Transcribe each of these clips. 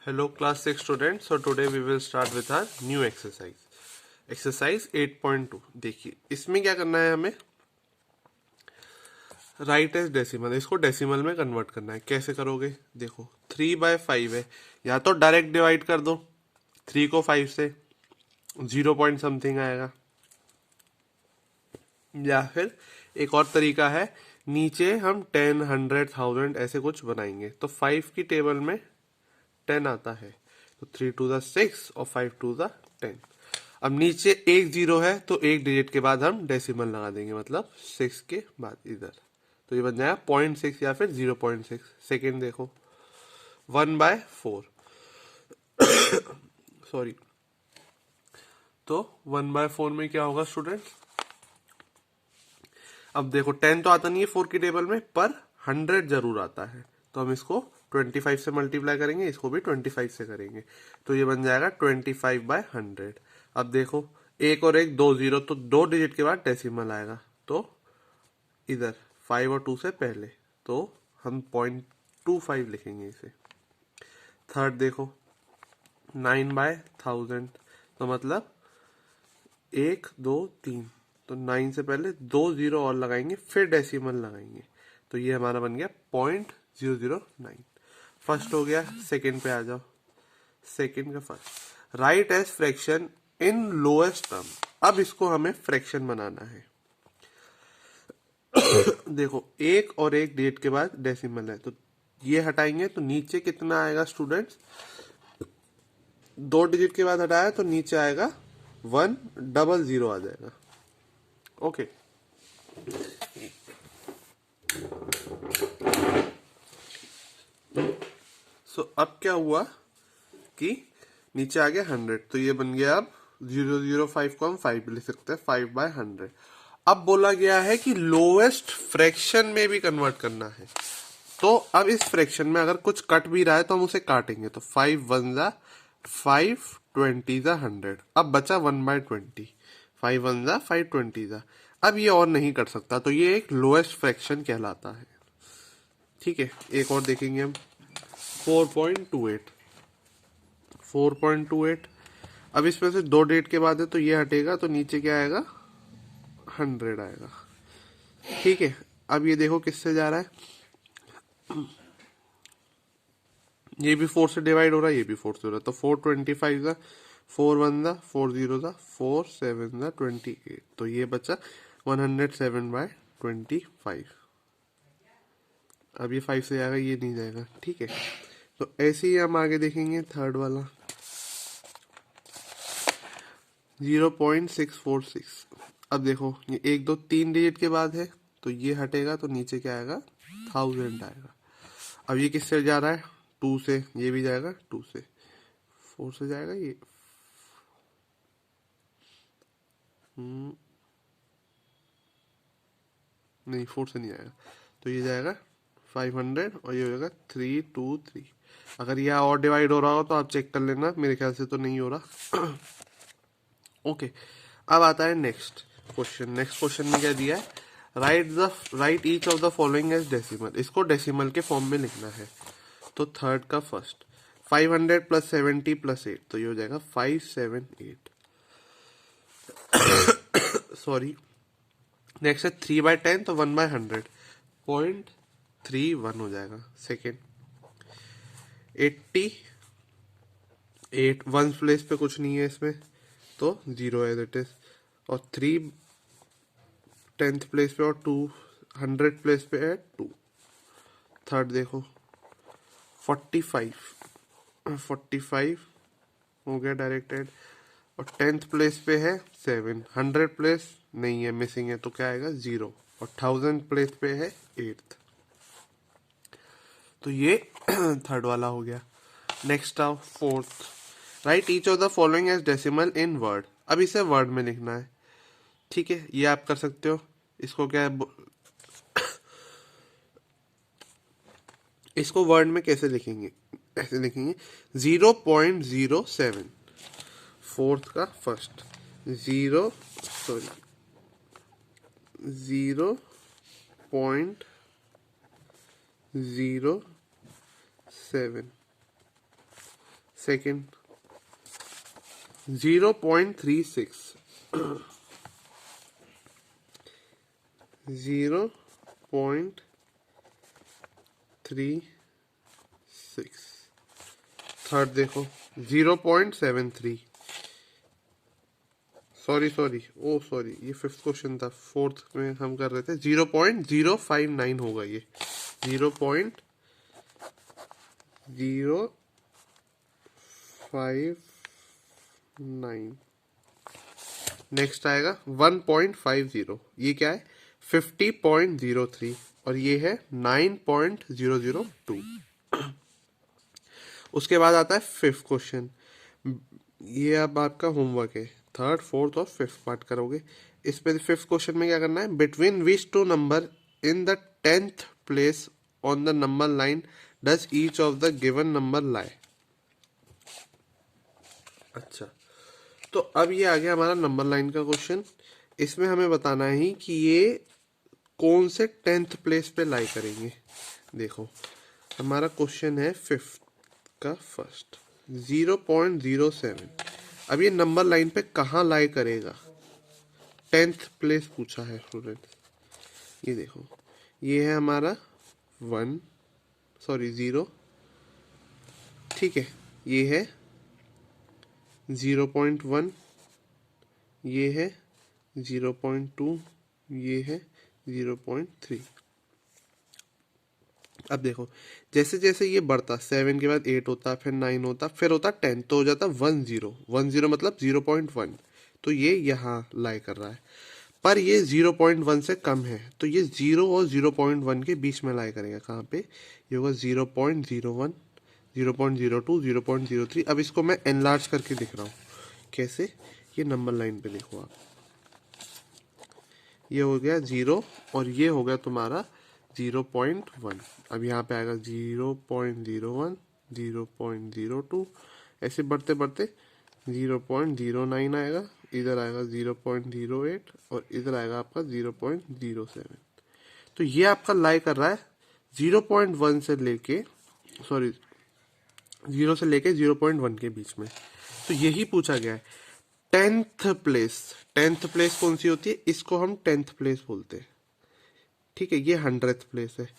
Hello class 6 students. So today we will start with our new exercise. Exercise 8.2. देखिए इसमें क्या करना है हमें, राइट एज डेसिमल, इसको डेसिमल में कन्वर्ट करना है। कैसे करोगे, देखो 3/5 है, या तो डायरेक्ट डिवाइड कर दो 3 को 5 से, 0 पॉइंट समथिंग आएगा, या फिर एक और तरीका है, नीचे हम 10, 100, 1000 ऐसे कुछ बनाएंगे। तो 5 की टेबल में 10 आता है, तो 3 to the 6 और 5 to the 10। अब नीचे एक जीरो है तो एक डिजिट के बाद हम डेसिमल लगा देंगे, मतलब 6 के बाद इधर, तो ये बन जाएगा 0.6 या फिर 0.6। सेकेंड देखो 1/4, सॉरी, तो 1/4 में क्या होगा स्टूडेंट। अब देखो 10 तो आता नहीं है 4 की टेबल में, पर 100 जरूर आता है, तो हम इसको 25 से मल्टीप्लाई करेंगे, इसको भी 25 से करेंगे, तो ये बन जाएगा 25/100। अब देखो एक और एक दो जीरो, तो दो डिजिट के बाद डेसिमल आएगा, तो इधर 5 और 2 से पहले, तो हम 0.25 लिखेंगे इसे। थर्ड देखो 9/1000, तो मतलब 1 2 3, तो 9 से पहले दो जीरो और लगाएंगे, फिर डेसिमल लगाएंगे, तो ये हमारा बन गया 0.009। फर्स्ट हो गया। सेकंड पे आ जाओ, सेकंड का first, write as fraction in lowest term. अब इसको हमें फ्रैक्शन बनाना है। देखो एक और एक डिजिट के बाद डेसिमल है, तो ये हटाएंगे तो नीचे कितना आएगा स्टूडेंट्स, दो डिजिट के बाद हटाया तो नीचे आएगा 100 आ जाएगा। ओके, सो अब क्या हुआ कि नीचे आ गया 100, तो ये बन गया अब 005 को हम 5 लिख सकते हैं, 5/100। अब बोला गया है कि लोएस्ट फ्रैक्शन में भी कन्वर्ट करना है, तो अब इस फ्रैक्शन में अगर कुछ कट भी रहा है तो हम उसे काटेंगे, तो 5 1 जा 5, 20 जा 100, अब बचा 1/20, 5 1 जा 5, 20 जा। अब ये और नहीं कर सकता, तो ये एक लोएस्ट फ्रैक्शन कहलाता है। ठीक है, एक और देखेंगे हम 4.28, 4.28। अब इसमें से दो डेट के बाद है, तो ये हटेगा, तो नीचे क्या आएगा 100 आएगा। ठीक है, अब ये देखो किससे जा रहा है, ये भी 4 से डिवाइड हो रहा है, ये भी 4 से हो रहा है, तो 425 था, 4 1 था, 4 0 था, 4 7 था 28, तो ये बचा 107/25। अब ये 5 से जाएगा, ये नहीं जाएगा। ठीक है, तो ऐसे ही हम आगे देखेंगे थर्ड वाला 0.646। अब देखो ये 1 2 3 डिजिट के बाद है, तो ये हटेगा, तो नीचे क्या आएगा 1000 आएगा। अब ये किससे जा रहा है, 2 से, ये भी जाएगा 2 से, 4 से जाएगा ये, नहीं 4 से नहीं आएगा, तो ये जाएगा 500 और ये हो जाएगा 323। अगर यह और डिवाइड हो रहा हो तो आप चेक कर लेना, मेरे ख्याल से तो नहीं हो रहा। ओके, अब आता है नेक्स्ट क्वेश्चन। नेक्स्ट क्वेश्चन में क्या दिया है, write each of the following as decimal. इसको डेसिमल के फॉर्म में लिखना है, तो थर्ड का फर्स्ट 500 + 70 + 8, तो ये हो जाएगा 578, सॉरी। नेक्स्ट है 3/10, तो 1/100, 0.31 हो जाएगा। सेकेंड 88, वन प्लेस पे कुछ नहीं है इसमें, तो 0 है दैट इज, और 3 10th प्लेस पे, और 200 प्लेस पे है 2। थर्ड देखो 45, 45 हो गया डायरेक्टेड, और 10th प्लेस पे है 7, 100 प्लेस नहीं है, मिसिंग है, तो क्या आएगा 0, और 1000 प्लेस पे है 8th, तो ये थर्ड वाला हो गया। नेक्स्ट आओ fourth, write each of the following as decimal in word. अब इसे वर्ड में लिखना है। ठीक है, ये आप कर सकते हो। इसको क्या है, इसको वर्ड में कैसे लिखेंगे, ऐसे लिखेंगे 0.07, फोर्थ का फर्स्ट 0, सॉरी 0.07, सेकेंड 0.36 0.36 थर्ड देखो 0.73 सॉरी ये फिफ्थ क्वेश्चन था, फोर्थ में हम कर रहे थे 0.059 होगा ये 0.059। नेक्स्ट आएगा 1.50, ये क्या है 50.03 और ये है 9.002। उसके बाद आता है फिफ्थ क्वेश्चन, ये अब आपका होमवर्क है, थर्ड फोर्थ और फिफ्थ पार्ट करोगे। इस पे फिफ्थ क्वेश्चन में क्या करना है, between which two number in the 10th place on the number line does each of the given number lie. अच्छा, तो अब ये आ गया हमारा नंबर लाइन का क्वेश्चन। इसमें हमें बताना है कि ये कौन से 10th प्लेस पे लाई करेंगे। देखो हमारा क्वेश्चन है फिफ्थ का फर्स्ट 0.07। अब ये नंबर लाइन पे कहाँ लाई करेगा, 10th प्लेस पूछा है स्टूडेंट। ये देखो ये है हमारा 0, ठीक है, ये है 0.1, ये है 0.2, ये है 0.3। अब देखो जैसे जैसे ये बढ़ता, 7 के बाद 8 होता, फिर 9 होता, फिर होता 10, तो हो जाता 10 मतलब 0.1, तो ये यहाँ लाई कर रहा है। पर ये 0.1 से कम है, तो ये 0 और 0.1 के बीच में लाई करेगा। कहाँ पे, ये होगा 0.01, 0.02, 0.03। अब इसको मैं एनलार्ज करके दिख रहा हूँ कैसे, ये नंबर लाइन पे देखो आप, ये हो गया 0 और ये हो गया तुम्हारा 0.1। अब यहाँ पे आएगा 0.01, 0.02, ऐसे बढ़ते बढ़ते 0.09 आएगा, इधर आएगा 0.08 और इधर आएगा आपका 0.07। तो ये आपका लाई कर रहा है 0.1 से लेके 0 से लेके 0.1 के बीच में। तो यही पूछा गया है। 10th प्लेस कौन सी होती है, इसको हम 10th प्लेस बोलते हैं, ठीक है। ये 100th प्लेस है,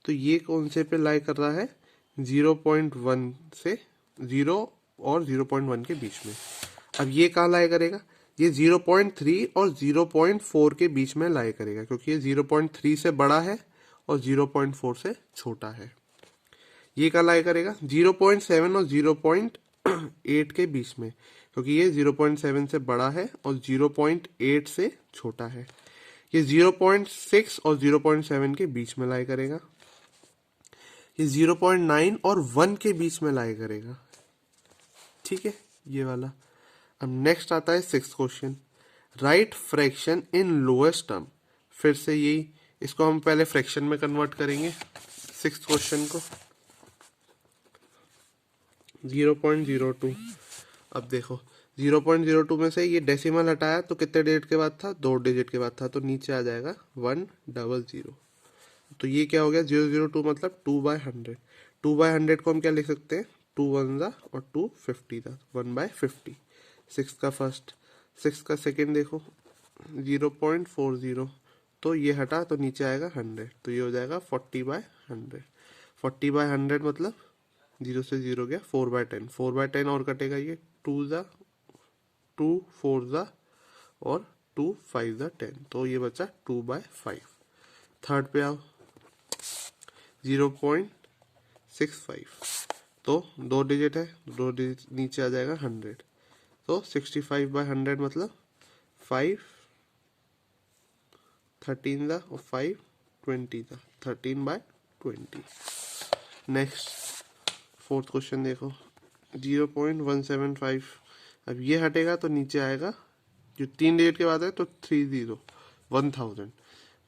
तो ये कौन से पे लाई कर रहा है, 0.1 से 0 और 0.1 के बीच में। अब ये कहाँ लाई करेगा, ये 0.3 और 0.4 के बीच में लाई करेगा, क्योंकि ये 0.3 से बड़ा है और 0.4 से छोटा है। ये कहाँ लाई करेगा, 0.7 और 0.8 के बीच में, क्योंकि ये 0.7 से बड़ा है और 0.8 से छोटा है। ये 0.6 और 0.7 के बीच में लाई करेगा। ये 0.9 और 1 के बीच में लाई करेगा, ठीक है, ये वाला। अब नेक्स्ट आता है sixth question, right fraction in lowest term. फिर से यही, इसको हम पहले फ्रैक्शन में कन्वर्ट करेंगे सिक्स्थ क्वेश्चन को। 0.02, अब देखो 0.02 में से ये डेसिमल हटाया तो कितने डिजिट के बाद था, 2 डिजिट के बाद था, तो नीचे आ जाएगा 100। तो ये क्या हो गया, 002 मतलब 2/100। 2/100 को हम क्या लिख सकते हैं, 2 1 ज़ा और 2 50 था, 1/50। सिक्स का फर्स्ट, सिक्स का सेकेंड देखो 0.40, तो ये हटा तो नीचे आएगा 100, तो ये हो जाएगा 40/100। 40/100 मतलब 0 से 0 गया, 4/10, 4/10 और कटेगा, ये 2 ज़ा 2 4 ज़ा और 2 5 ज़ा 10, तो ये बचा 2/5। थर्ड पे आओ 0.65, तो 2 डिजिट है, 2 डिजिट नीचे आ जाएगा 100, तो 65/100 मतलब 5 13 दा और 5 20 दा, 13/20। नेक्स्ट फोर्थ क्वेश्चन देखो 0.175। अब ये हटेगा तो नीचे आएगा, जो 3 डिजिट के बाद है तो 30 1000,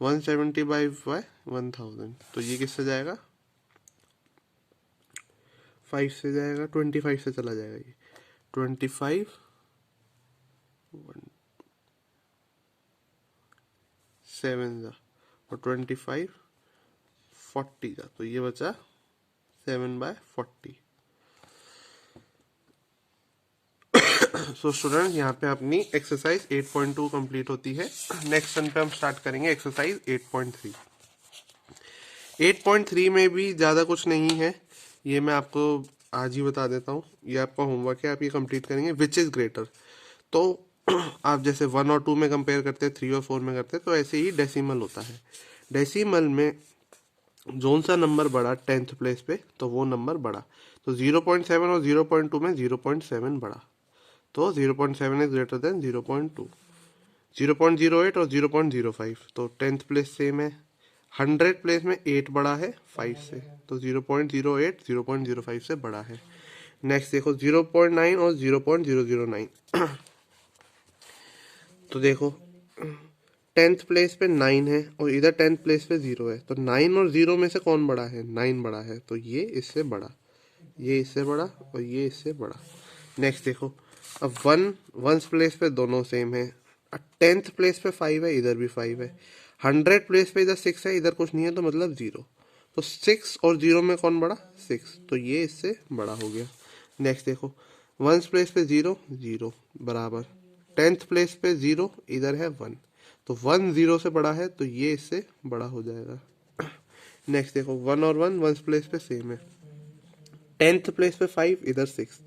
175/1000, तो ये किससे जाएगा, 5 से जाएगा, 25 से चला जाएगा, ये 25 7 जा और 25 40 जा, तो ये बचा 7/40। सो स्टूडेंट यहाँ पे अपनी एक्सरसाइज 8.2 कंप्लीट होती है। नेक्स्ट सन पे हम स्टार्ट करेंगे एक्सरसाइज 8.3। 8.3 में भी ज़्यादा कुछ नहीं है, ये मैं आपको आज ही बता देता हूँ। ये आपका होमवर्क है, आप ये कंप्लीट करेंगे। विच इज़ ग्रेटर, तो आप जैसे 1 और 2 में कंपेयर करते हैं, 3 और 4 में करते हैं, तो ऐसे ही डेसिमल होता है। डेसिमल में जोन सा नंबर बड़ा 10th प्लेस पे, तो वो नंबर बड़ा। तो 0.7 और 0.2 में 0.7 बड़ा, तो 0.7 इज ग्रेटर देन 0.2। 0.08 और 0.05, तो 10th प्लेस सेम है। 100 प्लेस में 8 बड़ा है 5 से, तो 0.08 0.05 से बड़ा है। नेक्स्ट देखो 0.9 और 0.009, तो देखो 10th प्लेस पे 9 है और इधर 10th प्लेस पे 0 है, तो 9 और 0 में से कौन बड़ा है? 9 बड़ा है, तो ये इससे बड़ा, ये इससे बड़ा और ये इससे बड़ा। नेक्स्ट देखो, अब 1 प्लेस पे दोनों सेम है। 10th प्लेस पे 5 है, इधर भी 5 है। 100 प्लेस पे इधर 6 है, इधर कुछ नहीं है, तो मतलब 0। तो 6 और 0 में कौन बड़ा? 6, तो ये इससे बड़ा हो गया। नेक्स्ट देखो 1 प्लेस पे 0 0 बराबर, 10th प्लेस पे 0, इधर है 1, तो 1 0 से बड़ा है, तो ये इससे बड़ा हो जाएगा। नेक्स्ट देखो 1 और 1 प्लेस पे सेम है। 10th प्लेस पे 5, इधर 6,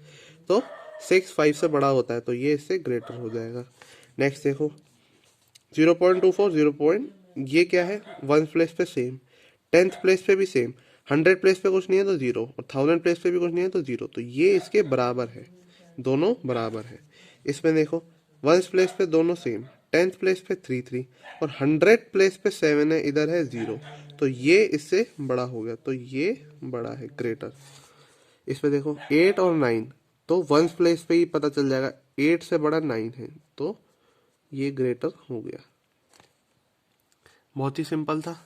तो 6 5 से बड़ा होता है, तो ये इससे ग्रेटर हो जाएगा। नेक्स्ट देखो 0.24 ये क्या है? 1 प्लेस पे सेम, 10th प्लेस पे भी सेम, 100 प्लेस पे कुछ नहीं है तो 0, और 1000 प्लेस पे भी कुछ नहीं है तो 0, तो ये इसके बराबर है, दोनों बराबर है। इसमें देखो 1 प्लेस पे दोनों सेम, 10th प्लेस पे 3 3 और 100 प्लेस पे 7 है, इधर है 0, तो ये इससे बड़ा हो गया, तो ये बड़ा है, ग्रेटर। इसमें देखो 8 और 9, तो 1 प्लेस पे ही पता चल जाएगा, 8 से बड़ा 9 है, तो ये ग्रेटर हो गया। बहुत ही सिंपल था।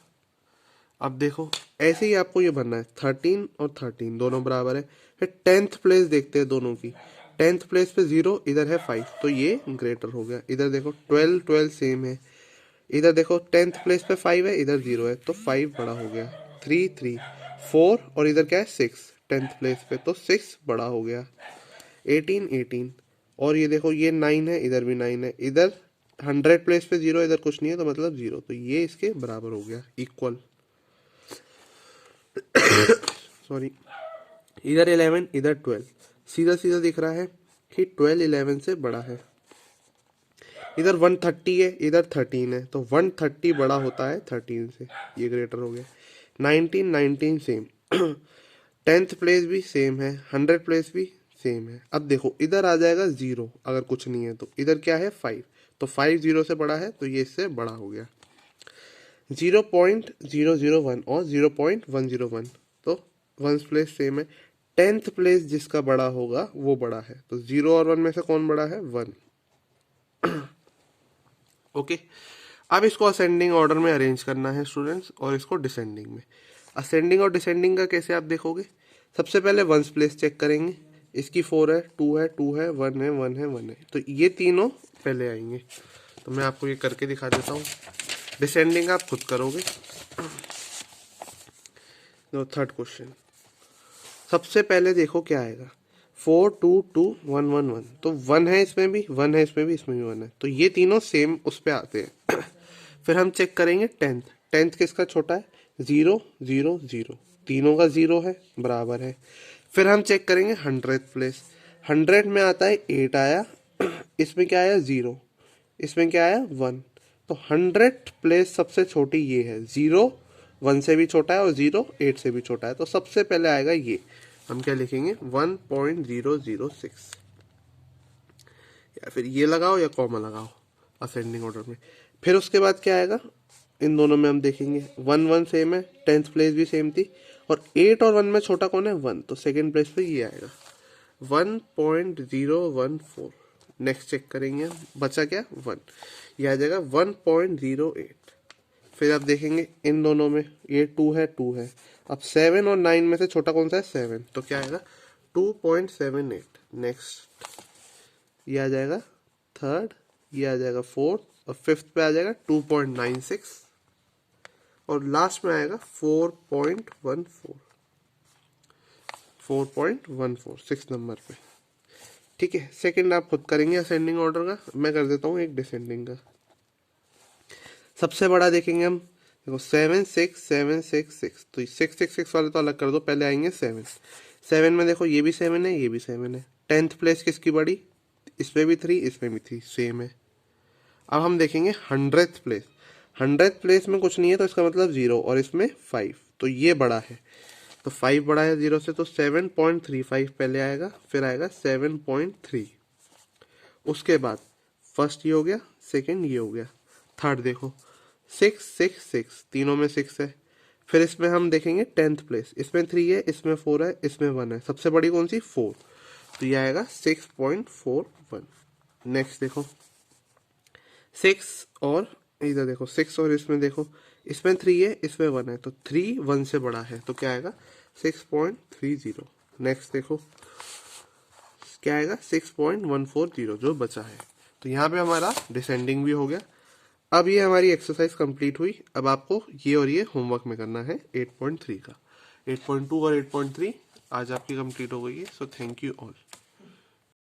अब देखो ऐसे ही आपको ये बनना है, 13 और 13 दोनों बराबर है। फिर 10th प्लेस देखते हैं दोनों की। 10th प्लेस पे 0, इधर है 5, तो ये ग्रेटर हो गया। इधर देखो 12 12 सेम है, इधर देखो 10th प्लेस पे 5 है, इधर 0 है, तो 5 बड़ा हो गया। 3 3 4 और इधर क्या है 6, 10th प्लेस पे, तो 6 बड़ा हो गया। 18 18 और ये देखो ये 9 है, इधर भी 9 है, इधर 100 प्लेस पे 0, इधर कुछ नहीं है, तो मतलब 0, तो ये इसके बराबर हो गया, इक्वल। सॉरी, इधर 11 इधर 12, सीधा सीधा दिख रहा है कि 12 11 से बड़ा है। इधर 130 है, इधर 13 है, तो 130 बड़ा होता है 13 से, ये ग्रेटर हो गया। 19 19 सेम, 10th प्लेस भी सेम है, 100 प्लेस भी सेम है। अब देखो इधर आ जाएगा 0, अगर कुछ नहीं है तो इधर क्या है 5, तो 5 0 से बड़ा है, तो ये इससे बड़ा हो गया। 0.001 और 0.101, तो 1 प्लेस सेम है। 10th प्लेस जिसका बड़ा होगा वो बड़ा है, तो 0 और 1 में से कौन बड़ा है? 1। ओके, अब इसको असेंडिंग ऑर्डर में अरेंज करना है स्टूडेंट्स, और इसको डिसेंडिंग में। असेंडिंग और डिसेंडिंग का कैसे आप देखोगे? सबसे पहले 1 प्लेस चेक करेंगे, इसकी 4 है, 2 है, 2 है, 1 है, 1 है, 1 है, तो ये तीनों पहले आएंगे। तो मैं आपको ये करके दिखा देता हूँ। डिसेंडिंग आप खुद करोगे। थर्ड क्वेश्चन, सबसे पहले देखो क्या आएगा, 4 2 2 1 1 1, तो 1 है इसमें भी, 1 है इसमें भी, इसमें भी 1 है, तो ये तीनों सेम उस पे आते हैं। फिर हम चेक करेंगे 10th किसका छोटा है? 0 0 0, तीनों का 0 है, बराबर है। फिर हम चेक करेंगे 100th प्लेस, 100 में आता है 8 आया, इसमें क्या आया 0, इसमें क्या आया 1, तो 100th प्लेस सबसे छोटी ये है, 0 1 से भी छोटा है और 0 8 से भी छोटा है, तो सबसे पहले आएगा ये। हम क्या लिखेंगे? 1.006, या फिर ये लगाओ या कॉमा लगाओ असेंडिंग ऑर्डर में। फिर उसके बाद क्या आएगा? इन दोनों में हम देखेंगे 1 1 सेम है, 10th प्लेस भी सेम थी, और 8 और 1 में छोटा कौन है? 1, तो सेकेंड प्लेस पे ये आएगा 1.014। नेक्स्ट चेक करेंगे, बचा क्या? 1, ये आ जाएगा 1.08। फिर आप देखेंगे इन दोनों में, ये 2 है, 2 है, अब 7 और 9 में से छोटा कौन सा है? 7, तो क्या आएगा? 2.78। नेक्स्ट ये आ जाएगा थर्ड, ये आ जाएगा फोर्थ, और फिफ्थ पे आ जाएगा 2.96, और लास्ट में आएगा 4.14, 4.14 6 नंबर पे। ठीक है, सेकंड आप खुद करेंगे असेंडिंग ऑर्डर का, मैं कर देता हूँ एक डिसेंडिंग का। सबसे बड़ा देखेंगे हम, देखो 7 6 7 6 6, तो 6 6 6 वाले तो अलग कर दो, पहले आएंगे 7। 7 में देखो ये भी 7 है, ये भी 7 है। 10th प्लेस किसकी बड़ी, इसमें भी 3, इसमें भी 3, सेम है। अब हम देखेंगे 100th प्लेस। 100th प्लेस में कुछ नहीं है तो इसका मतलब 0, और इसमें 5, तो ये बड़ा है, तो 5 बड़ा है 0 से, तो 7.35 पहले आएगा, फिर आएगा 7.3। उसके बाद फर्स्ट ये हो गया, सेकंड ये हो गया, थर्ड देखो 6 6 6, तीनों में 6 है। फिर इसमें हम देखेंगे 10th प्लेस, इसमें 3 है, इसमें 4 है, इसमें 1 है, सबसे बड़ी कौन सी, 4, तो ये आएगा 6.41। नेक्स्ट देखो 6 और इधर देखो 6 और इसमें देखो, इसमें 3 है, इसमें 1 है, तो 3 1 से बड़ा है, तो क्या आएगा 6.30। नेक्स्ट देखो क्या आएगा 6.140 जो बचा है। तो यहाँ पे हमारा डिसेंडिंग भी हो गया। अब ये हमारी एक्सरसाइज कंप्लीट हुई। अब आपको ये और ये होमवर्क में करना है 8.3 का। 8.2 और 8.3 आज आपकी कंप्लीट हो गई है। So thank you all.